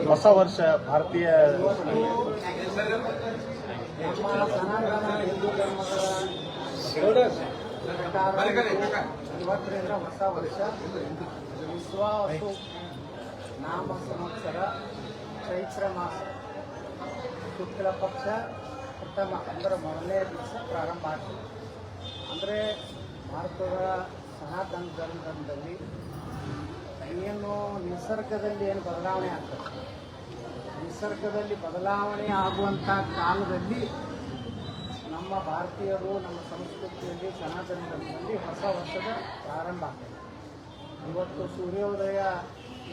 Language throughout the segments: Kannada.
ಹೊಸ ವರ್ಷ ಭಾರತೀಯ ಇವತ್ತರಿಂದ ಹೊಸ ವರ್ಷ ವಿಶ್ವಾವಸು ನಾಮ ಸಂವತ್ಸರ ಚೈತ್ರ ಮಾಸ ಶುಕ್ಲ ಪಕ್ಷ ಪ್ರಥಮ ಅಂದರೆ ಮೊದಲನೇ ದಿವಸ ಪ್ರಾರಂಭ ಆಗ್ತದೆ. ಅಂದರೆ ಭಾರತದ ಸನಾತನ ಧರ್ಮದಲ್ಲಿ ಏನು ನಿಸರ್ಗದಲ್ಲಿ ಏನು ಬದಲಾವಣೆ ಆಗ್ತದೆ, ನಿಸರ್ಗದಲ್ಲಿ ಬದಲಾವಣೆ ಆಗುವಂಥ ಕಾಲದಲ್ಲಿ ನಮ್ಮ ಭಾರತೀಯರು ನಮ್ಮ ಸಂಸ್ಕೃತಿಯಲ್ಲಿ ಸನಾತನ ಧರ್ಮದಲ್ಲಿ ಹೊಸ ವರ್ಷದ ಪ್ರಾರಂಭ ಆಗ್ತದೆ. ಇವತ್ತು ಸೂರ್ಯೋದಯ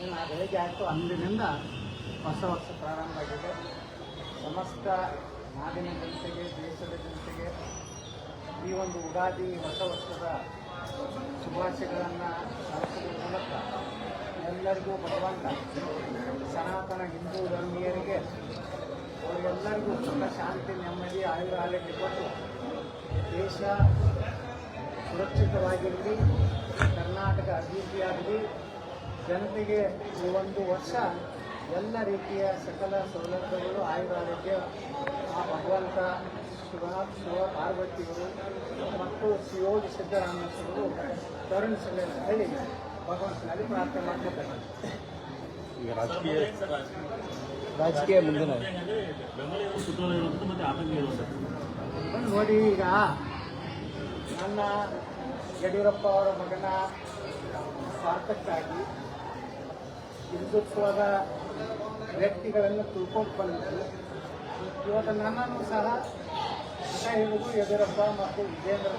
ಏನು ಬೆಳಗ್ಗೆ ಆಯಿತು ಅಂದಿನಿಂದ ಹೊಸ ವರ್ಷ ಪ್ರಾರಂಭ ಆಗಿದೆ. ಸಮಸ್ತ ನಾಡಿನ ಜನತೆಗೆ, ದೇಶದ ಜನತೆಗೆ ಈ ಒಂದು ಯುಗಾದಿ ಹೊಸ ವರ್ಷದ ಶುಭಾಶಯಗಳನ್ನು ಸಾರಿಸುವ ಮೂಲಕ ಎಲ್ಲರಿಗೂ ಭಗವಂತ ಸನಾತನ ಹಿಂದೂ ಧರ್ಮೀಯರಿಗೆ ಅವರಿಗೆಲ್ಲರಿಗೂ ಸುಖ ಶಾಂತಿ ನೆಮ್ಮದಿ ಆಯುರಾರೋಗ್ಯ ಕೊಟ್ಟು ದೇಶ ಸುರಕ್ಷಿತವಾಗಿರಲಿ, ಕರ್ನಾಟಕ ಅಭಿವೃದ್ಧಿಯಾಗಲಿ, ಜನತೆಗೆ ಈ ಒಂದು ವರ್ಷ ಎಲ್ಲ ರೀತಿಯ ಸಕಲ ಸೌಲಭ್ಯಗಳು ಆಯುರಾರೋಗ್ಯ ಆ ಭಗವಂತ ಶಿವ ಪಾರ್ವತಿಯರು ಮತ್ತು ಶಿವೋಗಿ ಸಿದ್ದರಾಮೇಶ್ವರರು ಕರುಣಿಸಲಿ ಅಂತ ಹೇಳಿ ಭಗವಂತನಲ್ಲಿ ಪ್ರಾರ್ಥನೆ ಮಾಡ್ಕೊತಾರೆ. ಈಗ ರಾಜಕೀಯ ಮುಂದಿನ ನೋಡಿ, ಈಗ ನನ್ನ ಯಡಿಯೂರಪ್ಪ ಅವರ ಮಗನ ಸ್ವಾರ್ಥಕ್ಕಾಗಿ ಹಿಂದುತ್ವದ ವ್ಯಕ್ತಿಗಳನ್ನು ತಿಳ್ಕೊಂಡು ಬಂದಿದ್ದು. ಇವತ್ತು ನನ್ನನ್ನು ಸಹ ಮತ ಹೇಳುವುದು ಯಡಿಯೂರಪ್ಪ ಮತ್ತು ವಿಜೇಂದ್ರ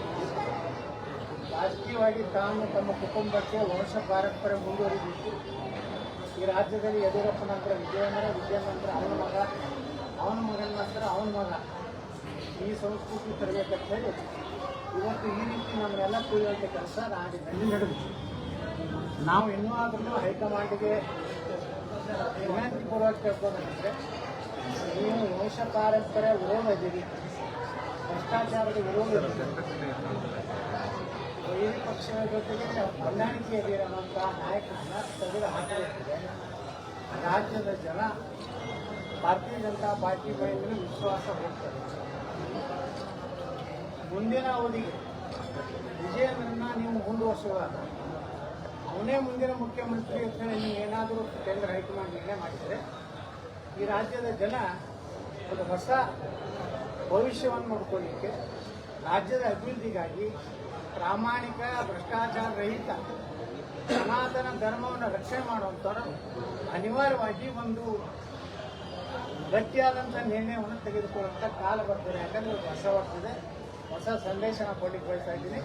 ರಾಜಕೀಯವಾಗಿ ತಾನು ತಮ್ಮ ಕುಟುಂಬಕ್ಕೆ ವಂಶ ಪಾರಂಪರ್ಯ ಮುಂದುವರಿದಿತ್ತು. ಈ ರಾಜ್ಯದಲ್ಲಿ ಯಡಿಯೂರಪ್ಪ ನಂತರ ವಿಜೇಂದ್ರ ನಂತರ ಅವನ ಮಗ, ಅವನ ಮಗನ ನಂತರ ಅವನ ಮಗ ಈ ಸಂಸ್ಕೃತಿ ತರಬೇಕಂತ ಹೇಳಿ ಇವತ್ತು ಈ ರೀತಿ ನಮ್ಮನ್ನೆಲ್ಲ ತಿಳಿಯುವಂಥ ಕೆಲಸ ನಾಡಿನಲ್ಲಿ ನಡೆದಿದೆ. ನಾವು ಇನ್ನೂ ಆದರೂ ಹೈಕಮಾಂಡ್ಗೆ ವಿನಂತಿಪೂರ್ವಕ ಕೇಳ್ಕೋಬೇಕಂದ್ರೆ, ನೀವು ವಂಶ ಪಾರಂಪರ್ಯ ವಿರೋಧ ಇದ್ದೀರಿ, ಭ್ರಷ್ಟಾಚಾರದ ವಿರೋಧ ಇದ್ದೀರಿ, ಈ ಪಕ್ಷದ ಜೊತೆಗೆ ಹೊಂದಾಣಿಕೆ ಇದ್ದೀರಿ ಅನ್ನೋಂಥ ನಾಯಕರನ್ನ ತೆಗೆದು ಹಾಕಬೇಕಿದೆ. ರಾಜ್ಯದ ಜನ ಭಾರತೀಯ ಜನತಾ ಪಾರ್ಟಿ ಮೇಲೆ ವಿಶ್ವಾಸ ಹೋಗ್ತಾರೆ. ಮುಂದಿನ ಅವಧಿಗೆ ವಿಜೇಂದ್ರನ್ನ ನೀವು ಮುಂದುವರಿಸುವಾಗ ಅವನೇ ಮುಂದಿನ ಮುಖ್ಯಮಂತ್ರಿ ಅಂತ ನೀವು ಏನಾದರೂ ಕೇಂದ್ರ ಹೈಕಮಾಂಡ್ ನಿರ್ಣಯ ಮಾಡಿದರೆ ಈ ರಾಜ್ಯದ ಜನ ಒಂದು ಹೊಸ ಭವಿಷ್ಯವನ್ನು ನೋಡ್ಕೊಳ್ಳಿಕ್ಕೆ, ರಾಜ್ಯದ ಅಭಿವೃದ್ಧಿಗಾಗಿ ಪ್ರಾಮಾಣಿಕ ಭ್ರಷ್ಟಾಚಾರ ರಹಿತ ಸನಾತನ ಧರ್ಮವನ್ನು ರಕ್ಷಣೆ ಮಾಡುವಂಥವ್ರು ಅನಿವಾರ್ಯವಾಗಿ ಒಂದು ಗಟ್ಟಿಯಾದಂಥ ನಿರ್ಣಯವನ್ನು ತೆಗೆದುಕೊಳ್ಳುವಂಥ ಕಾಲ ಬರ್ತದೆ. ಯಾಕಂದರೆ ಹೊಸ ವರ್ಷದ ಹೊಸ ಸಂದೇಶ ನಾನು ಕೊಡಲಿಕ್ಕೆ ಬಯಸ್ತಾ ಇದ್ದೀನಿ.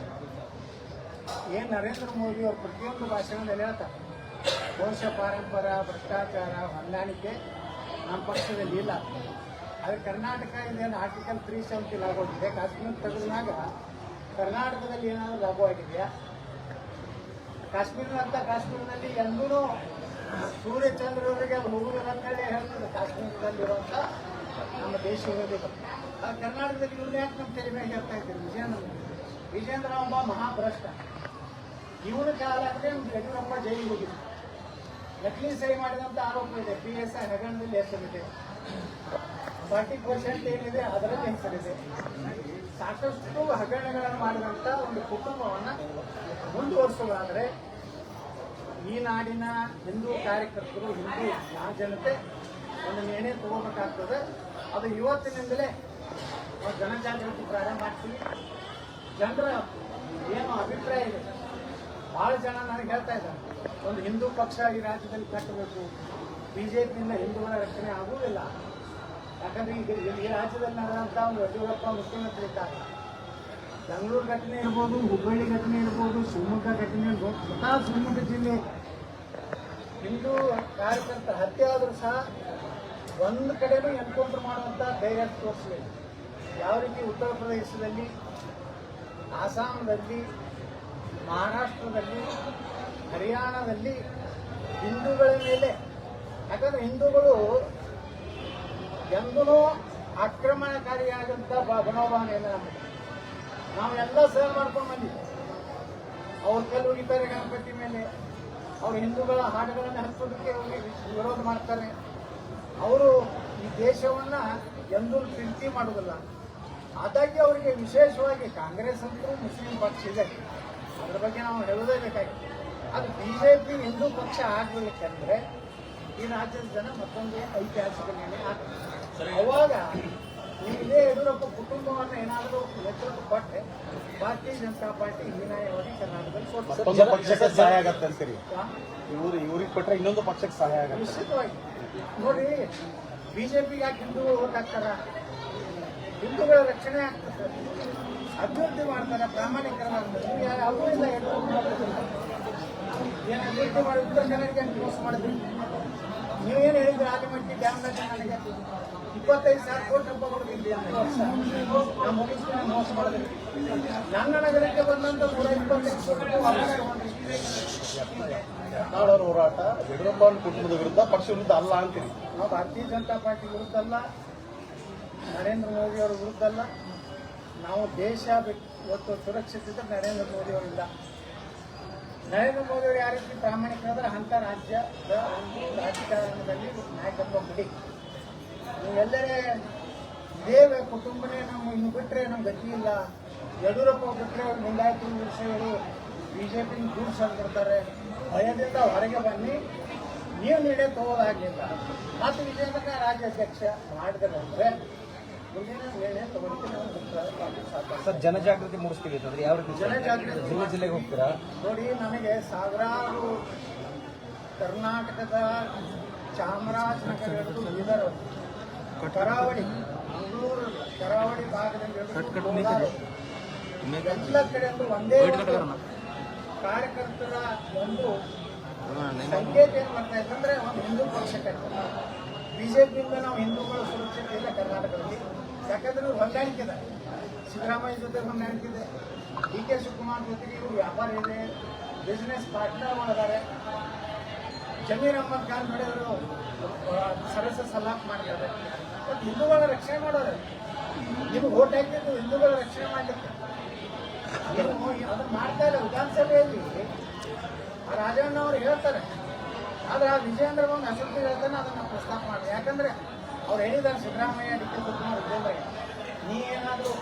ಏನು ನರೇಂದ್ರ ಮೋದಿ ಅವರು ಪ್ರತಿಯೊಂದು ಭಾಷಣದಲ್ಲಿ ಹೇಳ್ತಾರೆ, ವಂಶ ಪಾರಂಪರ್ಯ ಭ್ರಷ್ಟಾಚಾರ ಹೊಂದಾಣಿಕೆ ನಮ್ಮ ಪಕ್ಷದಲ್ಲಿ ಇಲ್ಲ. ಆದರೆ ಕರ್ನಾಟಕ ಇದೇನು ಆರ್ಟಿಕಲ್ 370 ಲಾಗು ಆಗಿದೆ. ಕಾಶ್ಮೀರ ತೆಗೆದಾಗ ಕರ್ನಾಟಕದಲ್ಲಿ ಏನಾದರೂ ಲಾಗು ಆಗಿದೆಯಾ? ಕಾಶ್ಮೀರದಲ್ಲಿ ಎಂದೂ ಸೂರ್ಯಚಂದ್ರರಿಗೆ ಹೋಗುವುದಿಲ್ಲ ಅಂತೇಳಿ ಹೇಳ್ತದೆ. ಕಾಶ್ಮೀರದಲ್ಲಿರುವಂಥ ನಮ್ಮ ದೇಶ ಇರೋದಿಲ್ಲ. ಕರ್ನಾಟಕದಲ್ಲಿ ಇವ್ರು ಯಾಕೆ ನಮ್ಮ ತೆರೆ ಮೇಲೆ ಹೇಳ್ತಾ ಇದ್ದೀರಿ? ವಿಜೇಂದ್ರ ಒಬ್ಬ ಮಹಾಭ್ರಷ್ಟ. ಇವನ ಕಾಲ ಅಂದರೆ ಯಡಿಯೂರಪ್ಪ ಜೈಲಿಗೆ ಹೋಗಿದ್ರು. ನಕಲಿ ಸಹಿ ಮಾಡಿದಂಥ ಆರೋಪ ಇದೆ. PSI ಹಗರಣದಲ್ಲಿ ಹೆಸರಿದೆ, 40% ಏನಿದೆ ಅದರಲ್ಲಿ ಹೆಸರಿದೆ. ಸಾಕಷ್ಟು ಹಗರಣಗಳನ್ನು ಮಾಡಿದಂಥ ಒಂದು ಕುಟುಂಬವನ್ನು ಮುಂದುವರಿಸೋದಾದರೆ ಈ ನಾಡಿನ ಹಿಂದೂ ಕಾರ್ಯಕರ್ತರು, ಹಿಂದೂ ಜನತೆ ಒಂದು ನಿರ್ಣಯ ತಗೋಬೇಕಾಗ್ತದೆ. ಅದು ಇವತ್ತಿನಿಂದಲೇ ಜನಜಾಗೃತಿ ಪ್ರಾರಂಭ ಮಾಡ್ತೀವಿ. ಜನರ ಏನು ಅಭಿಪ್ರಾಯ ಇದೆ, ಭಾಳ ಜನ ನನಗೆ ಹೇಳ್ತಾ ಇದ್ದಾರೆ, ಒಂದು ಹಿಂದೂ ಪಕ್ಷ ಈ ರಾಜ್ಯದಲ್ಲಿ ಕಟ್ಟಬೇಕು, BJPಯಿಂದ ಹಿಂದೂಗಳ ರಕ್ಷಣೆ ಆಗುವುದಿಲ್ಲ. ಯಾಕಂದರೆ ಈಗ ಈ ರಾಜ್ಯದಲ್ಲಿ ನಡೆದಂಥ ಒಂದು ಯಡಿಯೂರಪ್ಪ ಮುಖ್ಯಮಂತ್ರಿ ಇದ್ದಾರೆ. ಬೆಂಗಳೂರು ಘಟನೆ ಇರ್ಬೋದು, ಹುಬ್ಬಳ್ಳಿ ಘಟನೆ ಇರ್ಬೋದು, ಶಿವಮೊಗ್ಗ ಘಟನೆ ಇರ್ಬೋದು, ಸ್ವತಃ ಶಿವಮೊಗ್ಗ ಜಿಲ್ಲೆ ಹಿಂದೂ ಕಾರ್ಯಕರ್ತರ ಹತ್ಯೆ ಆದರೂ ಸಹ ಒಂದು ಕಡೆನೂ ಎನ್ಕೌಂಟರ್ ಮಾಡುವಂಥ ಧೈರ್ಯ ತೋರಿಸಲಿಲ್ಲ. ಯಾವ ರೀತಿ ಉತ್ತರ ಪ್ರದೇಶದಲ್ಲಿ, ಆಸಾಮದಲ್ಲಿ, ಮಹಾರಾಷ್ಟ್ರದಲ್ಲಿ, ಹರಿಯಾಣದಲ್ಲಿ ಹಿಂದೂಗಳ ಮೇಲೆ, ಯಾಕಂದರೆ ಹಿಂದೂಗಳು ಎಂದೂ ಆಕ್ರಮಣಕಾರಿಯಾದಂಥ ಮನೋಭಾವನೆ ಇಲ್ಲ ನಮಗೆ. ನಾವೆಲ್ಲ ಸಹ ಮಾಡ್ಕೊಂಡು ಬಂದಿದ್ದೀವಿ. ಅವ್ರ ಕಲ್ಲು ಹೊಡಿತಾರೆ ಗಣಪತಿ ಮೇಲೆ, ಅವ್ರು ಹಿಂದೂಗಳ ಹಾಡುಗಳನ್ನು ಹಚ್ಚೋದಕ್ಕೆ ವಿರೋಧ ಮಾಡ್ತಾರೆ. ಅವರು ಈ ದೇಶವನ್ನ ಎಂದೂ ಪ್ರೀತಿ ಮಾಡುವುದಿಲ್ಲ. ಆದಾಗ್ಯೂ ಅವರಿಗೆ ವಿಶೇಷವಾಗಿ ಕಾಂಗ್ರೆಸ್ ಅಂತೂ ಮುಸ್ಲಿಂ ಪಕ್ಷ ಇದೆ, ಅದ್ರ ಬಗ್ಗೆ ನಾವು ಹೇಳೋದೇ ಬೇಕಾಗಿದೆ. ಅದು ಬಿಜೆಪಿ ಹಿಂದೂ ಪಕ್ಷ ಆಗಬೇಕಂದ್ರೆ ಈ ರಾಜ್ಯದ ಜನ ಮತ್ತೊಂದು ಐತಿಹಾಸಿಕ ನಿರ್ಣಯ ಆಗ್ತದೆ. ಅವಾಗ ಇದೇ ಯಡಿಯೂರಪ್ಪ ಕುಟುಂಬವನ್ನು ಏನಾದರೂ ನೇತೃತ್ವ ಕೊಟ್ಟರೆ ಭಾರತೀಯ ಜನತಾ ಪಾರ್ಟಿ ಹೀನಾಯವಾಗಿ ಕರ್ನಾಟಕದಲ್ಲಿ ಮತ್ತೊಂದು ಪಕ್ಷಕ್ಕೆ ಸಹಾಯ ಆಗತ್ತೆ ಅಂತೀರಿ? ಇವ್ರಿಗೆ ಕೊಟ್ಟರೆ ಇನ್ನೊಂದು ಪಕ್ಷಕ್ಕೆ ಸಹಾಯ ಆಗುತ್ತೆ ನಿಶ್ಚಿತವಾಗಿ. ನೋಡಿ, ಬಿಜೆಪಿಗೆ ಯಾಕೆ ಹಿಂದೂಗಳು ಓಟ್ ಹಾಕ್ತಾರ? ಹಿಂದೂಗಳ ರಕ್ಷಣೆ ಆಗ್ತದೆ, ಅಭಿವೃದ್ಧಿ ಮಾಡ್ತಾರೆ, ಪ್ರಾಮಾಣಿಕರಾಗ್ತಾರೆ. ಯಾವುದೂ ಇಲ್ಲ ಏನು ಅಭಿವೃದ್ಧಿ ಮಾಡಿ ಉತ್ತರ ಕನ್ನಡಿಗೆ ಮೋಸ ಮಾಡಿದ್ರಿ. ನೀವೇನು ಹೇಳಿದ್ರಿ? ಆದಿಮಟ್ಟಿ ಡ್ಯಾಮ್ನಾಗ ನನಗೆ 25,000 ಕೋಟಿ ರೂಪಾಯಿ ಕೊಡ್ತಿದ್ವಿ ವರ್ಷ, ನಾವು ಮುಗಿಸ್ತೀನಿ ಮೋಸ ಮಾಡಿದ್ರಿ. ನನ್ನ ನಗರಕ್ಕೆ ಬಂದಂತ 125 ಕೋಟಿ ರೂಪಾಯಿ ವಾಪಸ್ ತಗೊಂಡ್ರಿ. ಯತ್ನಾಳ್ ಹೋರಾಟ ಯಡಿಯೂರಪ್ಪ ಕುಟುಂಬದ ವಿರುದ್ಧ, ಪಕ್ಷ ವಿರುದ್ಧ ಅಲ್ಲ ಅಂತೀರಿ? ನಾವು ಭಾರತೀಯ ಜನತಾ ಪಾರ್ಟಿ ವಿರುದ್ಧ ಅಲ್ಲ, ನರೇಂದ್ರ ಮೋದಿ ಅವರ ವಿರುದ್ಧ ಅಲ್ಲ. ನಾವು ದೇಶ ಇವತ್ತು ಸುರಕ್ಷಿತ ನರೇಂದ್ರ ಮೋದಿ ಅವರಿಲ್ಲ. ನರೇಂದ್ರ ಮೋದಿ ಅವರು ಯಾವ ರೀತಿ ಪ್ರಾಮಾಣಿಕರಾದ್ರೆ ಅಂಥ ರಾಜ್ಯದ ರಾಜಕಾರಣದಲ್ಲಿ ನಾಯಕತ್ವ ಬಿಡಿ. ನೀವು ಎಲ್ಲರೇ ಇದೇ ಕುಟುಂಬನೇ ನಾವು ಇನ್ನು ಬಿಟ್ಟರೆ ನಮ್ಗೆ ಗತಿ ಇಲ್ಲ, ಯಡಿಯೂರಪ್ಪ ಬಿಟ್ಟರೆ ಲಿಂಗಾಯತ ವಿಷಯಗಳು ಬಿಜೆಪಿ ದೂರ ಸರಿಬಿಡ್ತಾರೆ, ಭಯದಿಂದ ಹೊರಗೆ ಬನ್ನಿ, ನೀವು ನಿರ್ಣಯ ತಗೋದಾಗಲಿಲ್ಲ. ಮತ್ತು ವಿಜಯನಗರ ರಾಜ್ಯಾಧ್ಯಕ್ಷ ಮಾಡಿದ್ರೆ ಅಂದರೆ ಮುಂದಿನ ನಿರ್ಣಯ ತಗೊಳ್ಳಿಕ್ಕೆ ನಾವು ಸರ್ ಜನಜಾಗೃತಿ ಮೂಡಿಸ್ತೀವಿ ಅಂತಂದ್ರೆ ಯಾವ ರೀತಿ ಜನಜಾಗೃತಿ ಜಿಲ್ಲೆ ಜಿಲ್ಲೆಗೆ ಹೋಗ್ತೀರಾ? ನೋಡಿ, ನನಗೆ ಸಾವಿರಾರು ಕರ್ನಾಟಕದ ಚಾಮರಾಜನಗರ, ಬೀದರ್, ಕರಾವಳಿ, ಮಂಗಳೂರು ಕರಾವಳಿ ಭಾಗದಲ್ಲಿ ಎಲ್ಲ ಕಡೆಯಲ್ಲೂ ಒಂದೇ ಕಾರ್ಯಕರ್ತರ ಒಂದು ಸಂಕೇತ ಏನ್ ಮಾಡ್ತಾ ಇತ್ತಂದ್ರೆ ಒಂದು ಹಿಂದೂ ಪಕ್ಷಕ್ಕೆ ಬಿಜೆಪಿಯಿಂದ ನಾವು ಹಿಂದೂಗಳು ಸುರಕ್ಷತೆ ಇಲ್ಲ ಕರ್ನಾಟಕದಲ್ಲಿ. ಯಾಕಂದ್ರೆ ಹೊಂದಾಣಿಕೆ ಇದೆ, ಸಿದ್ದರಾಮಯ್ಯ ಜೊತೆ ಹೊಂದಾಣಿಕೆ ಇದೆ, ಡಿ ಕೆ ಶಿವಕುಮಾರ್ ಜೊತೆಗೆ ಇವರು ವ್ಯಾಪಾರ ಇದೆ, ಬಿಸ್ನೆಸ್ ಪಾರ್ಟ್ನರ್ಗಳಿದ್ದಾರೆ. ಜಮೀರ್ ಅಹಮದ್ ಖಾನ್ ನಡೆಯವರು ಸರಸ ಸಲಾಪ್ ಮಾಡ್ತಾರೆ. ಮತ್ತು ಹಿಂದೂಗಳ ರಕ್ಷಣೆ ಮಾಡೋರು, ನೀವು ವೋಟ್ ಹಾಕಿದ್ದು ಹಿಂದೂಗಳ ರಕ್ಷಣೆ ಮಾಡಲಿಕ್ಕೆ. ನೀವು ಅದನ್ನು ಮಾಡ್ತಾ ಇಲ್ಲ. ವಿಧಾನಸಭೆಯಲ್ಲಿ ಆ ರಾಜಣ್ಣ ಅವರು ಹೇಳ್ತಾರೆ, ಆದರೆ ಆ ವಿಜಯೇಂದ್ರ ಒಂದು ಅಸಂಖ್ಯ ಹೇಳ್ತಾನೆ, ಅದನ್ನು ಪ್ರಸ್ತಾಪ ಮಾಡಿ. ಯಾಕಂದರೆ ಅವ್ರು ಹೇಳಿದ್ದಾರೆ, ಸಿದ್ದರಾಮಯ್ಯ, ಡಿ ಕೆ ಶಿವಕುಮಾರ್, ವಿಜೇಂದ್ರ, ನೀ ಏನಾದರೂ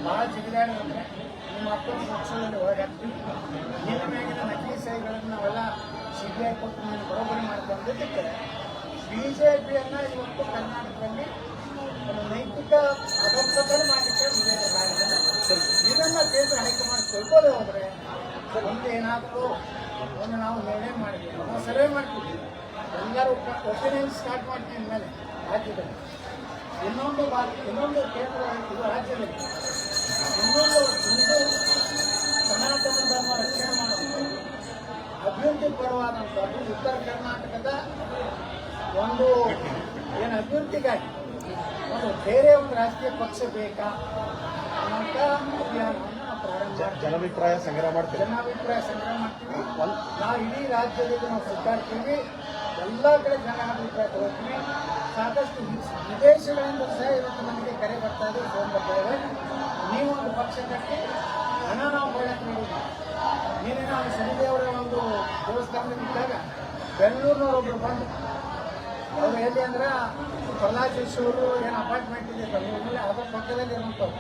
ಭಾಳ ಜಿಗಿದಾಡಿ ಅಂದರೆ ನಿಮ್ಮ ಮಕ್ಕಳು ಪಕ್ಷದಲ್ಲಿ ಹೊರಗಾಗ್ತೀವಿ, ನಿನ್ನ ಮ್ಯಾಗಿನ ನಕಲಿ ಸಹಿಗಳನ್ನು ನಾವೆಲ್ಲ CBI ಕೊಟ್ಟು ನೀನು ಬರೋಬ್ಬರಿ ಮಾಡ್ಕೊಂಡದಕ್ಕೆ ಬಿಜೆಪಿಯನ್ನು ಇವತ್ತು ಕರ್ನಾಟಕದಲ್ಲಿ ಒಂದು ನೈತಿಕ ಅಧಪತನ ಮಾಡಲಿಕ್ಕೆ ಇದನ್ನು ಕೇಂದ್ರ ಹೈಕಮಾಂಡ್ ತಿಳ್ಕೋದೇ ಹೋದರೆ ಮುಂದೆ ಏನಾದರೂ ಒಂದು ನಾವು ನಿರ್ಣಯ ಮಾಡಿದ್ವಿ, ನಾವು ಸರ್ವೆ ಮಾಡ್ತೀವಿ, ಎಲ್ಲರೂ ಒಪಿನಿಯನ್ ಸ್ಟಾರ್ಟ್ ಮಾಡ್ತೀವಿ ಮೇಲೆ ರಾಜ್ಯದಲ್ಲಿ. ಇನ್ನೊಂದು ಕೇಂದ್ರ ಇದು ರಾಜ್ಯದಲ್ಲಿ ಇನ್ನೊಂದು ಹಿಂದೂ ಸನಾತನ ಧರ್ಮ ರಕ್ಷಣೆ ಮಾಡೋದು ಅಭಿವೃದ್ಧಿ ಪರವಾದಂಥದ್ದು ಉತ್ತರ ಕರ್ನಾಟಕದ ಒಂದು ಏನು ಅಭಿವೃದ್ಧಿಗಾಗಿ ಒಂದು ಬೇರೆ ಒಂದು ರಾಜಕೀಯ ಪಕ್ಷ ಬೇಕಾ ಅನ್ನೋಂಥ ಅಭಿಯಾನವನ್ನು ನಾವು ಪ್ರಾರಂಭ ಜನಾಭಿಪ್ರಾಯ ಸಂಗ್ರಹ ಮಾಡ್ತೀವಿ. ಜನಾಭಿಪ್ರಾಯ ಸಂಗ್ರಹ ಮಾಡ್ತೀವಿ. ನಾವು ಇಡೀ ರಾಜ್ಯದಲ್ಲಿ ನಾವು ಸುತ್ತಾಡ್ತೀವಿ, ಎಲ್ಲ ಕಡೆ ಜನಾಭಿಪ್ರಾಯ ತಗೋತೀವಿ. ಸಾಕಷ್ಟು ವಿದೇಶಗಳಿಂದ ಸಹ ಇವತ್ತು ನಮಗೆ ಕರೆ ಬರ್ತಾ ಇದೆ, ಫೋನ್ ಬರ್ತಾ ಇದೆ, ನೀವು ಒಂದು ಪಕ್ಷ ಕಟ್ಟಿ ಹಣ ನಾವು ಬಯಕೆ ನೀಡಿದ್ವಿ. ನೀನೇ ನಾವು ಶನಿದೇವರ ಒಂದು ದೇವಸ್ಥಾನದಲ್ಲಿ ಇದ್ದಾಗ ಬೆಂಗಳೂರಿನವರೊಬ್ಬರು ಬಂದು, ಅವರು ಎಲ್ಲಿ ಅಂದ್ರೆ ಪ್ರಹ್ಲಾದ್ ಜೋಶಿ ಅವರು ಏನು ಅಪಾರ್ಟ್ಮೆಂಟ್ ಇದೆ ಬೆಂಗಳೂರಲ್ಲಿ, ಅದರ ಪಕ್ಕದಲ್ಲಿ ಇರುವಂಥವ್ರು.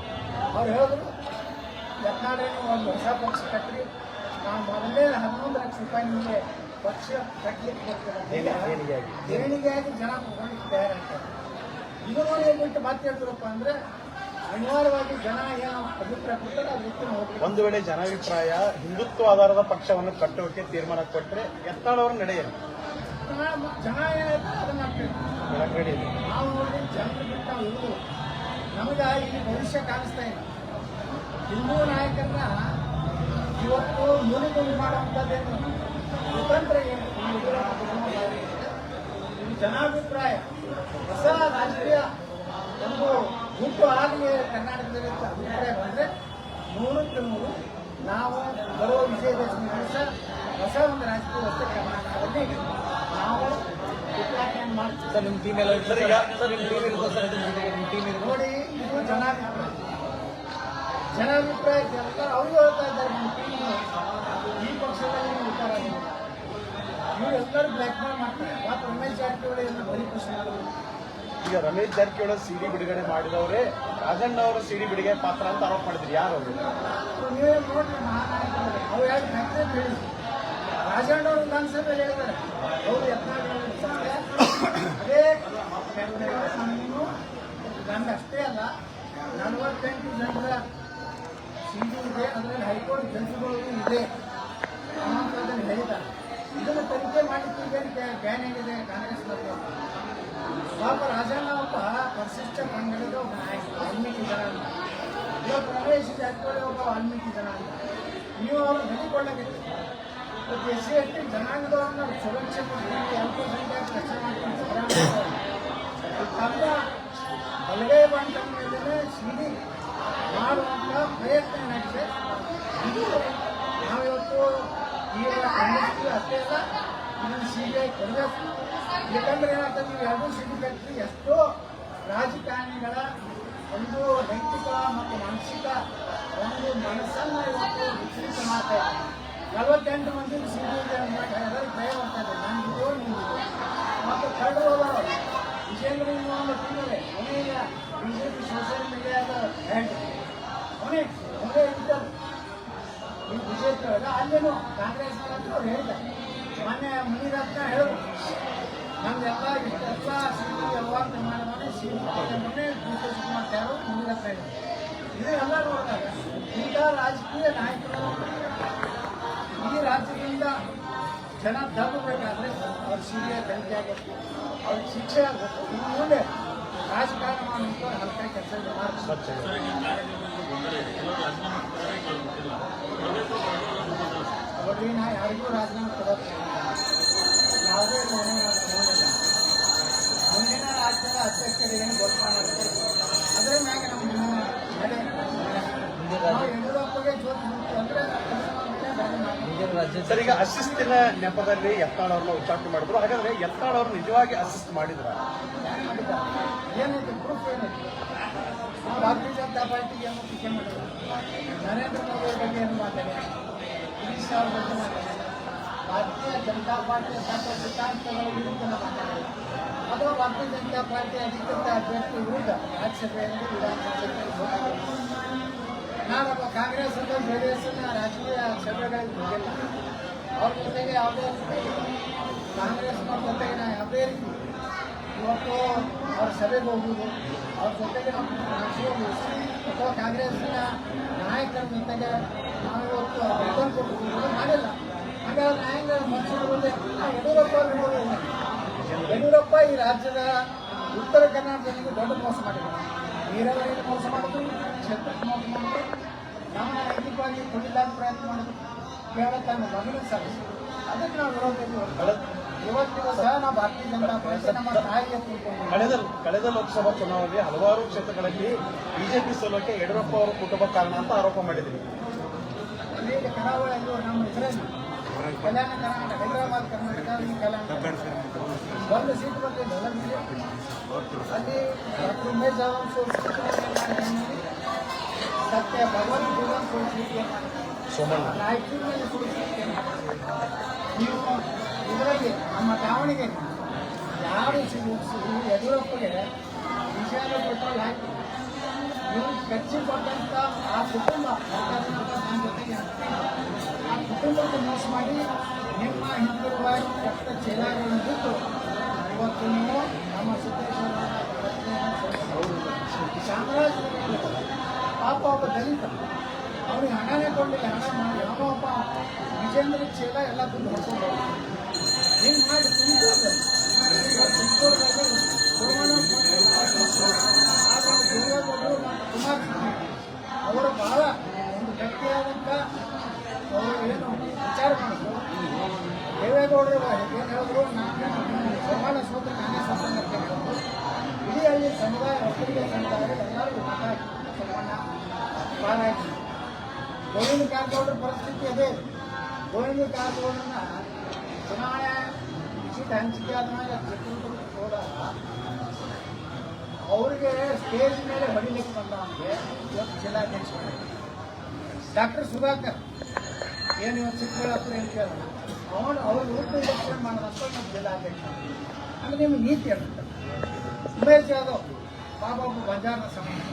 ಅವ್ರು ಹೇಳಿದ್ರು, ಯತ್ನಾಳ್ ನೀವು ಒಂದು ಹೊಸ ಪಕ್ಷ ಕಟ್ಟಿ, ನಾವು ಮೊದಲೇ 11 ಲಕ್ಷ ರೂಪಾಯಿ ನಿಮಗೆ ಪಕ್ಷ ಕಟ್ಟಲಿಕ್ಕೆ ಕೊಡ್ತೇವೆ, ದೇಣಿಗೆಯಾಗಿ ಜನ ತಗೊಳ್ಳಿಕ್ಕೆ ತಯಾರಾಗ್ತಾರೆ. ಇದು ನೋಡಿ ಹೇಳ್ಬಿಟ್ಟು ಮತ್ತೆ ಹೇಳ್ತಾರಪ್ಪ ಅಂದರೆ ಅನಿವಾರ್ಯವಾಗಿ ಜನ ಏನು ಅಭಿಪ್ರಾಯ ಕೊಡ್ತಾರೆ ಅದ್ರ ರೀತಿ ನೋಡ್ತೀವಿ. ಒಂದು ವೇಳೆ ಜನಾಭಿಪ್ರಾಯ ಹಿಂದುತ್ವ ಆಧಾರದ ಪಕ್ಷವನ್ನು ಕಟ್ಟೋಕೆ ತೀರ್ಮಾನ ಕೊಟ್ಟರೆ ಯತ್ನಾಳ್ ಅವರ ನಡೆಯಲ್ಲ. ಜನ ಏನಾಯ್ತು ಅದನ್ನ ರೆಡಿ ನಾವು ನೋಡಿ ಜನರು ಬಿಟ್ಟು ನಾವು ಇರುವುದು ನಮಗೆ ಇಲ್ಲಿ ಭವಿಷ್ಯ ಕಾಣಿಸ್ತಾ ಇಲ್ಲ. ಹಿಂದೂ ನಾಯಕರನ್ನ ಇವತ್ತು ನ್ಯೂನಗಂಡು ಮಾಡುವಂಥದ್ದೇನು ಸ್ವತಂತ್ರ ಏನು ಇದು ಜನಾಭಿಪ್ರಾಯ ಹೊಸ ರಾಜಕೀಯ ಒಂದು ಹುಟ್ಟು ಆಗಲಿ ಕರ್ನಾಟಕದಲ್ಲಿ ಅಭಿಪ್ರಾಯ ಬಂದರೆ 100ಕ್ಕೆ 100 ನಾವು ಬರುವ ವಿಜಯದಶಮಿ ದಿವಸ ಹೊಸ ಒಂದು ರಾಜಕೀಯ ವ್ಯವಸ್ಥೆ ಕರ್ನಾಟಕದಲ್ಲಿ ನಾವು ಉದ್ಘಾಟನೆ ಮಾಡ್ತೀವಿ. ಸರ್, ನಿಮ್ಮ ಟೀಮ್ ಎಲ್ಲ ನೋಡಿ, ಇದು ಜನಾಭಿಪ್ರಾಯ ಎಲ್ಲ ಅವ್ರಿಗೂ ಹೇಳ್ತಾ ಇದ್ದಾರೆ, ನಮ್ಮ ಟೀಮು ಎಲ್ಲರೂ ಬ್ಲ್ಯಾಕ್ ಮೇಲ್ ಮಾಡ್ತಾರೆ. ಮತ್ತು ರಮೇಶ್ ಜಾರಕಿಹೊಳಿ ಬರೀ ಪ್ರಶ್ನೆ ಈಗ ರಮೇಶ್ ಜಾರಕಿಹೊಳಿ ಸಿಡಿ ಬಿಡುಗಡೆ ಮಾಡಿದವರೇ ರಾಜಣ್ಣ ಅವರ ಸಿಡಿ ಬಿಡುಗಡೆ ಪಾತ್ರ ಅಂತ ಆರೋಪ ಮಾಡಿದ್ರು. ಯಾರು ಅವರು? ನೀವೇ ನೋಡ್ರಿ ಮಹಾನಾಯಕರು ಅವ್ರು ಯಾರು ಫ್ಯಾಕ್ಟ್ರಿ ಹೇಳಿ ರಾಜಣ್ಣ ಅವರು ವಿಧಾನಸಭೆಯಲ್ಲಿ ಹೇಳಿದ್ದಾರೆ. ಅವರು ಅದೇ ನಮ್ಮನ್ನು ನಮ್ಗೆ ಅಷ್ಟೇ ಅಲ್ಲ 48 ಜನರ ಸಿಡಿ ಇದೆ, ಅದರಲ್ಲಿ ಹೈಕೋರ್ಟ್ ಜಡ್ಜ್ಗಳು ಇದೆ ಅನ್ನೋಂಥದ್ದನ್ನು ಹೇಳಿದ್ದಾರೆ. ಇದನ್ನು ತನಿಖೆ ಮಾಡಲಿಕ್ಕೆ ಬ್ಯಾನ್ ಆಗಿದೆ ಕಾಂಗ್ರೆಸ್ನವರು. ಪಾಪ ರಾಜಣ್ಣ ಒಬ್ಬ ಪರಿಶಿಷ್ಟ ಪಂಗಡದ ಒಬ್ಬ ನಾಯಕ, ವಾಲ್ಮೀಕಿ ಜನಾಂಗ. ಇವತ್ತು ರಮೇಶ್ ಜಾರಕಿಹೊಳಿ ಒಬ್ಬ ವಾಲ್ಮೀಕಿ ಜನಾಂಗ. ನೀವು ಅವರು ಬೆಳೆಕೊಳ್ಳಬೇಕು. ಇವತ್ತು SC/ST ಜನಾಂಗದವ್ರನ್ನ ಸುರಕ್ಷೆ ಕೊಡ್ತೀವಿ, ಅಲ್ಪಸಂಖ್ಯಾತ ಕೆಲಸ ಮಾಡ್ತೀವಿ. ತಮ್ಮ ಬಲಗೈ ಬಂಟನ ಮೇಲೆ ಸಿಡಿ ಮಾಡುವಂಥ ಪ್ರಯತ್ನ ನಡೆಸಿದೆ. ಇದು ನಾವಿವತ್ತು ಈಗ ಕಾಂಗ್ರೆಸ್ಗೆ ಅಷ್ಟೇ ಅಲ್ಲ, ಇದನ್ನು CBI ಕೊಡಬೇಕು. ಯಾಕಂದ್ರೆ ಏನಾಗ್ತದೆ, ನೀವು ಎರಡೂ ಸಿಡಿ ಫ್ಯಾಕ್ಟ್ರಿ ಎಷ್ಟೋ ರಾಜಕಾರಣಿಗಳ ಒಂದು ನೈತಿಕ ಮತ್ತು ಮಾನಸಿಕ ಒಂದು ಮನಸ್ಸನ್ನು ಇವತ್ತು ವಿಚಲಿತ ಮಾಡ್ತಾ ಇದೆ. 48 ಮಂದಿ CBI ಎಲ್ಲರೂ ಭಯ ಬರ್ತಾರೆ, ನಂದಿದೋ ನಿಂದಿದೋ. ಮತ್ತು ಕಳೆದವರು ವಿಜೇಂದ್ರ ಒಂದು ಟೀಮಲ್ಲಿ ಅವನೀಗ BJP ಸೋಷಿಯಲ್ ಮೀಡಿಯಾದ ಹೆಡ್ ಅವನೇ ಇರ್ತಾರೆ. ಈ BJP ಅಲ್ಲೇನು ಕಾಂಗ್ರೆಸ್ ಅವ್ರು ಹೇಳಿದ್ದಾರೆ. ಮೊನ್ನೆ ಮುನಿರತ್ನ ಹೇಳಿದ್ರು, ನಮ್ದೆಲ್ಲ ಇಷ್ಟೆಲ್ಲ ಸಿಡಿ ವ್ಯವಹಾರ ಮಾಡೋದೇ ಸಿಡಿ ಮೊನ್ನೆ ಡಿಸ್ಕಸ್ ಮಾಡ್ತಾರೋ ಮುನಿರತ್ನ ಹೇಳಿದ್ರು. ಇದು ಎಲ್ಲ ನೋಡಿದಾಗ ಈಗ ರಾಜಕೀಯ ನಾಯಕರು ಈ ರಾಜ್ಯದಿಂದ ಜನ ತಗೋಬೇಕಾದ್ರೆ ಅವ್ರ CBI ತನಿಖೆ ಆಗಬೇಕು, ಅವ್ರಿಗೆ ಶಿಕ್ಷೆ ಆಗಬೇಕು. ಇನ್ನು ಮುಂದೆ ರಾಜಕಾರಣ ಮಾಡುವಂಥ ಹಲಕ ಕೆಲಸ ಮಾಡ್ತಾರೆ. ನೋಡ್ರಿ, ನಾ ಯಾರಿಗೂ ರಾಜೀನಾಮೆ ಕೊಡೋದು ಯಾವುದೇ ನೋಡಿಲ್ಲ. ಮುಂದಿನ ರಾಜ್ಯದ ಅಧ್ಯಕ್ಷರಿಗೆ ಘೋಷಣೆ ಮಾಡ್ತಾರೆ. ಅದರ ಮ್ಯಾಗೆ ನಮ್ಮ ನಡೆ ನಾವು ಯಡಿಯೂರಪ್ಪಗೆ ಜೋತ್ ಅಂದ್ರೆ ಸರ್, ಈಗ ಅಸಿಸ್ಟಿನ ನೆಪದಲ್ಲಿ ಯತ್ನಾಳ್ ಅವ್ರನ್ನ ಉಚ್ಚಾಟನೆ ಮಾಡಿದ್ರು. ಹಾಗಾದ್ರೆ ಯತ್ನಾಳ್ ಅವರು ನಿಜವಾಗಿ ಅಸಿಸ್ಟ್ ಮಾಡಿದ್ರ? ಏನೈತೆ ಪ್ರೂಫ್ ಏನೈತೆ? ಭಾರತೀಯ ಜನತಾ ಪಾರ್ಟಿಗೆ ಏನು ಟೀಕೆ ಮಾಡಿದ್ರು? ನರೇಂದ್ರ ಮೋದಿ ಅವ್ರ ಬಗ್ಗೆ ಏನು ಮಾತಾಡಿದ್ರು? ಅಮಿತ್ ಶಾ ಅವ್ರ ಬಗ್ಗೆ ಮಾತಾಡಿದ್ರು? ಭಾರತೀಯ ಜನತಾ ಪಾರ್ಟಿಯ ಸಾಕಷ್ಟು ಸಿದ್ಧಾಂತಗಳ ವಿರುದ್ಧ ಮಾತಾಡಿದ್ರು. ಅಥವಾ ಭಾರತೀಯ ಜನತಾ ಪಾರ್ಟಿಯ ಅಧಿಕೃತ ಅಭ್ಯರ್ಥಿ ವಿರುದ್ಧ ರಾಜ್ಯಸಭೆಯಲ್ಲಿ ವಿಧಾನಸಭೆಯಲ್ಲಿ ನಾನೊಬ್ಬ ಕಾಂಗ್ರೆಸ್ ಮತ್ತು JDS ರಾಜಕೀಯ ಸಭೆಗಳಿಗೆ ಹೋಗಿಲ್ಲ. ಅವ್ರ ಜೊತೆಗೆ ಯಾವುದೇ ಕಾಂಗ್ರೆಸ್ನವ್ರ ಜೊತೆಗೆ ನಾ ಯಾವುದೇ ರೀತಿ ಇವತ್ತು ಅವ್ರ ಸಭೆಗೆ ಹೋಗುವುದು, ಅವ್ರ ಜೊತೆಗೆ ಅಥವಾ ಕಾಂಗ್ರೆಸ್ಸಿನ ನಾಯಕರ ಜೊತೆಗೆ ನಾವಿವತ್ತು ರಿಟರ್ನ್ ಕೊಟ್ಟು ಮಾಡಿಲ್ಲ. ಹಾಗಾದ್ರೆ ನ್ಯಾಯಾಂಗ ಮನುಷ್ಯರು ಯಡಿಯೂರಪ್ಪ ಅವರು ಯಡಿಯೂರಪ್ಪ ಈ ರಾಜ್ಯದ ಉತ್ತರ ಕರ್ನಾಟಕ ಜನರಿಗೆ ದೊಡ್ಡ ಮೋಸ ಮಾಡಿದ್ರು. ನೀರಾವರಿಯಲ್ಲಿ ಮೋಸ ಮಾಡಿದ್ರು, ಕ್ಷೇತ್ರಕ್ಕೆ ಮೋಸ ಮಾಡಿದ್ರು, ನಮ್ಮ ನೈತಿಕವಾಗಿ ಕೊಡಲಾದ ಪ್ರಯತ್ನ ಮಾಡಿದ್ರು. ಕೇವಲ ತನ್ನ ಮಗನ ಸಾಧಿಸಿ ಅದಕ್ಕೆ ನಾವು ವಿರೋಧ. ಇವತ್ತಿಗೂ ಸಹ ನಾವು ಭಾರತೀಯ ಜನತಾ ಪಾರ್ಟಿ ನಮ್ಮ ತಾಯಿಗೆ ತಿಳ್ಕೊಂಡು ಕಳೆದ ಲೋಕಸಭಾ ಚುನಾವಣೆಯಲ್ಲಿ ಹಲವಾರು ಕ್ಷೇತ್ರಗಳಲ್ಲಿ ಬಿಜೆಪಿ ಸೋಲಕ್ಕೆ ಯಡಿಯೂರಪ್ಪ ಅವರ ಕುಟುಂಬ ಕಾರಣ ಅಂತ ಆರೋಪ ಮಾಡಿದ್ರಿ. ಅಲ್ಲಿ ಕರಾವಳಿಯಲ್ಲೂ ನಮ್ಮ ಇದರಲ್ಲಿ ಕಲ್ಯಾಣ ಕರ್ನಾಟಕ, ಹೈದರಾಬಾದ್ ಕರ್ನಾಟಕ, ಈ ಕಲ್ಯಾಣ ಒಂದು ಸೀಟ್ ಬರ್ತಿಲ್ಲ. ಅಲ್ಲಿ ಡಾಕ್ಟರ್ ಉಮೇಶ್ ಜಾಧವ್ ಸೋಲಿಸಿ, ಸತ್ಯ ಭಗವಂತ ದೇವನ್ ಸೋಲಿಸಲಿಕ್ಕೆ, ರಾಯಚೂರಿನಲ್ಲಿ ಸೋಲಿಸಲಿಕ್ಕೆ, ನೀವು ಇದರಲ್ಲಿ ನಮ್ಮ ದಾವಣಗೆರೆ ಯಾರು ಯಡಿಯೂರಪ್ಪಗೆ ವಿಷಯ ಪೆಟ್ರೋಲ್ ಹಾಕಿ ಇವರು ಖರ್ಚು ಕೊಟ್ಟಂತ ಆ ಕುಟುಂಬ ನನ್ನ ಜೊತೆಗೆ ಆ ಕುಟುಂಬಕ್ಕೆ ಮೋಸ ಮಾಡಿ ನಿಮ್ಮ ಹಿಂದಿರುವಾಗಿ ರಕ್ತ ಚೇಲಾಗಳನ್ನು ಬಿಟ್ಟು ಇವತ್ತು ನೀವು ನಮ್ಮ ಸಿದ್ದೇಶ್ವರ ಚಾಮರಾಜನಗರ ಪಾಪ ಒಬ್ಬ ದಲಿತ, ಅವ್ರಿಗೆ ಹಣನೇ ಕೊಡಲಿಲ್ಲ. ಹಣ ಮಾಡಿ ಅವನು ಒಬ್ಬ ವಿಜೇಂದ್ರ ಚೇಲ ಎಲ್ಲ ದುಡ್ಡು ಹೊಡ್ಕೊಂಡು ಹಿಂಗೆ ಮಾಡಿ ತುಮಕೂರಲ್ಲಿ ಕುಮಾರಸ್ವಾಮಿ ಅವರು ಬಹಳ ಒಂದು ಗಟ್ಟಿಯಾದಂಥ ಅವರು ಏನು ವಿಚಾರ ಮಾಡಿದ್ರು. ದೇವೇಗೌಡರು ಏನು ಹೇಳಿದ್ರು, ನಾನು ಸಮಾನ ಸೋತ್ರ ನಾನೇ ಸತ್ತ ಮಾಡ್ತೇನೆ. ಇಡೀ ಹಳ್ಳಿ ಸಮುದಾಯ ಒಕ್ಕಲಿಗ ಸಮುದಾಯ ಎಲ್ಲರಿಗೂ ಸಮಾನ ಪಾಲಾಗಿ ಗೋವಿಂದ ಕಾರಜೋಳರ ಪರಿಸ್ಥಿತಿ ಅದೇ. ಗೋವಿಂದ ಕಾರಜೋಳರನ್ನ ಚುನಾವಣೆ ಸೀಟ್ ಹಂಚಿಕೆ ಆದ್ಮೇಲೆ ಚಿತ್ರದುರ್ಗ ಕೂಡ ಅವರಿಗೆ ಸ್ಟೇಜ್ ಮೇಲೆ ಹೊಡಿಲಿಕ್ಕೆ ಬಂದವನಿಗೆ ಇವತ್ತು ಜಿಲ್ಲಾಧ್ಯಕ್ಷ ಡಾಕ್ಟರ್ ಸುಧಾಕರ್ ಏನು ಇವತ್ತು ಚಿಕ್ಕಬಳ್ಳಾಪುರ ಅಂತ ಕೇಳಿದ್ರು. ಅವ್ರು ವಿರುದ್ಧ ಎಲೆಕ್ಷನ್ ಮಾಡೋದಂತ ನಮ್ಮ ಜಿಲ್ಲಾಧ್ಯಕ್ಷ ಅಂದ್ರೆ ನಿಮ್ಗೆ ನೀತಿ ಇರುತ್ತೆ. ಉಮೇಶ್ ಜಾಧವ್ ಬಾಬಾ ಬಂಜಾರ ಸಂಬಂಧ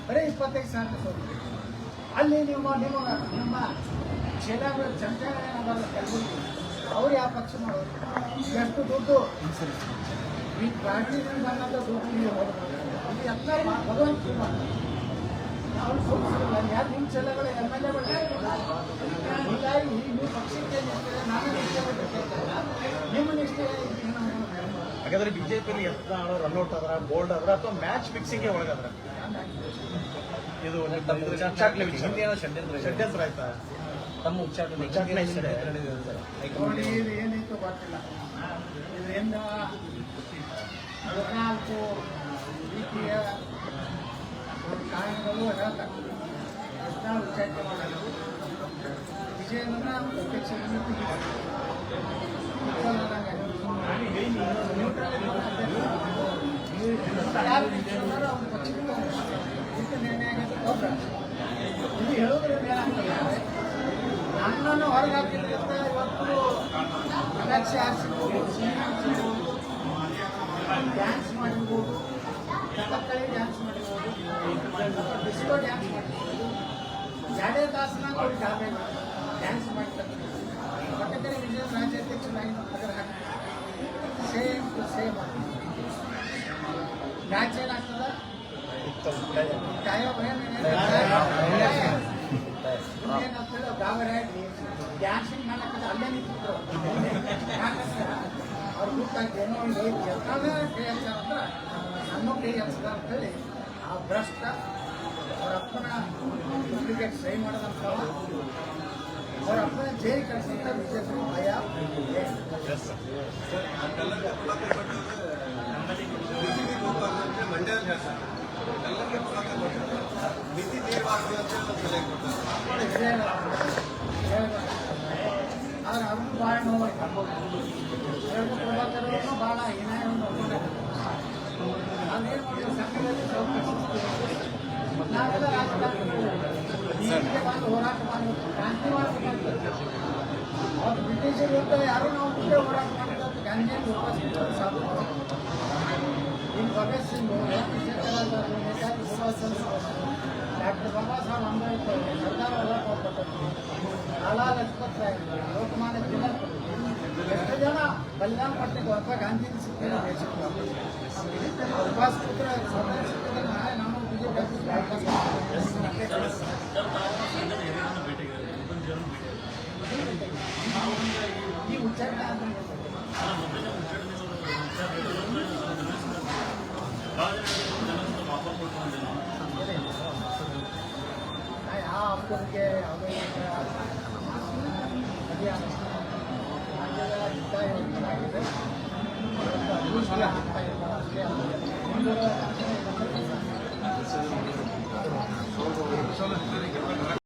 ಬರೀ 25 ಸಾವಿರ ಸೋಲು. ಅಲ್ಲಿ ನಿಮ್ಮ ಜಿಲ್ಲಾಗಳ ಜನತೆಗಳೇನಲ್ಲ ಕಲಬುರಗಿ ಅವ್ರು ಯಾವ ಪಕ್ಷ ಮಾಡೋರು ಎಷ್ಟು ದುಡ್ಡು ಈ ಪಾರ್ಟಿಯಿಂದ ಬಂದಂಥ ದುಡ್ಡು ನೀವು ಹೊರಬೋದು ಇಲ್ಲಿ ಎಲ್ಲ ಭಗವಂತ ಅವ್ರು ಸೋಲಿಸಿಲ್ಲ. ಯಾರು ನಿಮ್ಮ ಜಿಲ್ಲೆಗಳ MLA ಹೀಗಾಗಿ ನೀವು ಪಕ್ಷಕ್ಕೆ ನಿಲ್ತಾರೆ, ನಾನು ನಿಷ್ಠೆ ನಿಮ್ಮ ನಿಷ್ಠೆ ಹಾಗಾದ್ರೆ ಬಿಜೆಪಿಯಲ್ಲಿ ಯತ್ನಾಳ್ ರನ್ಔಟ್ ಆದ್ರ ಬೋಲ್ಡ್ ಆದ್ರ ಅಥವಾ ಮ್ಯಾಚ್ ಫಿಕ್ಸಿಂಗ್ ಒಳಗಾದ್ರ ಇದು ಷಡ್ಯಂತ್ರ ಆಯ್ತಾ? ತಮ್ಮ ಉಚ್ಚಾಟನೆ ನೋಡಿ ಇದು ಏನಿತ್ತು ಗೊತ್ತಿಲ್ಲ. ಇದರಿಂದ 14 ರೀತಿಯ ಕಾರಣಗಳು ಹೇಳ್ತಾರೆ. ಯತ್ನಾಳ್ ಉಚ್ಚಾಟನೆ ಮಾಡಲು ವಿಜಯನಗರ ಅಧ್ಯಕ್ಷ ಇದು ಹೇಳೋದ್ರಿಂದ ಏನಾಗ್ತದೆ, ನನ್ನನ್ನು ಹೊರಗೆ ಹಾಕಿದ್ರಿಂದ ಇವತ್ತು ಅಲಕ್ಷ್ಯ ಆರಿಸಿರ್ಬೋದು, ಡ್ಯಾನ್ಸ್ ಮಾಡಿರ್ಬೋದು, ಕಥಕ್ಕಳಿ ಡ್ಯಾನ್ಸ್ ಮಾಡಿರ್ಬೋದು, ಡಿಸ್ಕೋ ಡ್ಯಾನ್ಸ್ ಮಾಡಿರ್ಬೋದು, 2 ತಾಸಿನಾಗ ಅವ್ರಿಗೆ ಆಮೇಲೆ ಡ್ಯಾನ್ಸ್ ಮಾಡ್ತಾರೆ. ಪಕ್ಕದಲ್ಲಿ ವಿಜಯ ರಾಜ್ಯಾಧ್ಯಕ್ಷರಾಗಿ ಅದರ ಸೇಮ್ ಟು ಸೇಮ್ ಮ್ಯಾಚ್ ಏನಾಗ್ತದ ಏನಾಗ್ತದೆ ಗಾವರಾಗಿ ಡ್ಯಾನ್ಸಿಂಗ್ ಮಾಡಕ್ಕೆ ಅಲ್ಲೇ ನಿಂತಿದ್ರು. ಯಾಕಂದ್ರೆ ಅವ್ರು ಗೊತ್ತಾಗ್ತದೆ ಏನೋ ಒಂದು ಎತ್ತಾದ್ರೆ ಕೈ ಹಚ್ಚಾರ ಅಂದ್ರೆ ನನ್ನ ಕೈ ಹಚ್ಚದ ಅಂತೇಳಿ ಆ ಭ್ರಷ್ಟ ಅವ್ರ ಅಪ್ಪನ ದುಡ್ಡಿಗೆ ಸಹಿ ಮಾಡೋದಂತ ಅವ್ರ ಅಪ್ಪನ ಜೈಲು ಕಳಿಸಿದ ವಿಜಯ ಭಯ ಆದ್ರೆ ಅವ್ರಿಗೂ ಭಾಳ ನೋವಾಯ್ತು. ಪ್ರಭಾಕರನ್ನು ಭಾಳ ಏನಾಯನ್ನು ನಾವೇನು ಮಾಡಿದ್ರು ಸಂಘದಲ್ಲಿ ಸ್ವಲ್ಪ ನಾವೆಲ್ಲ ರಾಜಕಾರಣಿ ಬಂದು ಹೋರಾಟ ಮಾಡಬೇಕು, ಕ್ರಾಂತಿ ಮಾಡಬೇಕು. ಅವ್ರು ಬ್ರಿಟಿಷರ ವಿರುದ್ಧ ಯಾರು ನಾವು ಮುಂದೆ ಹೋರಾಟ ಮಾಡಬೇಕು, ಗಾಂಧಿಯನ್ನು ಉಪಸ್ಥಿತ ಸಾಕು. ಇನ್ನು ಭಗತ್ ಸಿಂಗ್, ನೇತಾಜಿ ಸುಭಾಷ್ ಚಂದ್ರ ಬೋಸ್, ಡಾಕ್ಟರ್ ಬಾಬಾ ಸಾಹೇಬ್ ಅಂಬೇಡ್ಕರ್, ಸರ್ದಾರ್ ವಲ್ಲಭಭಾಯ್ ಪಟೇಲ್, ಲಾಲಾ ಲಜಪತ್ ರಾಯ್, ಲೋಕಮಾನ್ಯ ತಿಲಕ್, ಎಷ್ಟು ಜನ ಬಲಿದಾನ ಪಟ್ಟಿಗೆ ಒಬ್ಬ ಗಾಂಧಿ ಸಿಕ್ಕಿದ್ರೆ ದೇಶಕ್ಕೆ ಉಪಸ್ಥಿತರ ಸ್ವಾತಂತ್ರ್ಯ ಸಿಕ್ಕಿದ್ರೆ ನಾಳೆ ನಮ್ಮ ಬಿಜೆಪಿ ಈ ಉಚ್ಚಾರಣೆ ಅಂದ್ರೆ ಯಾವ ಅಪ್ಪನಿಗೆ ಯಾವುದೇ ರಾಜ್ಯದ ಹಿತ ಯೋಜನೆಯಾಗಿದೆ.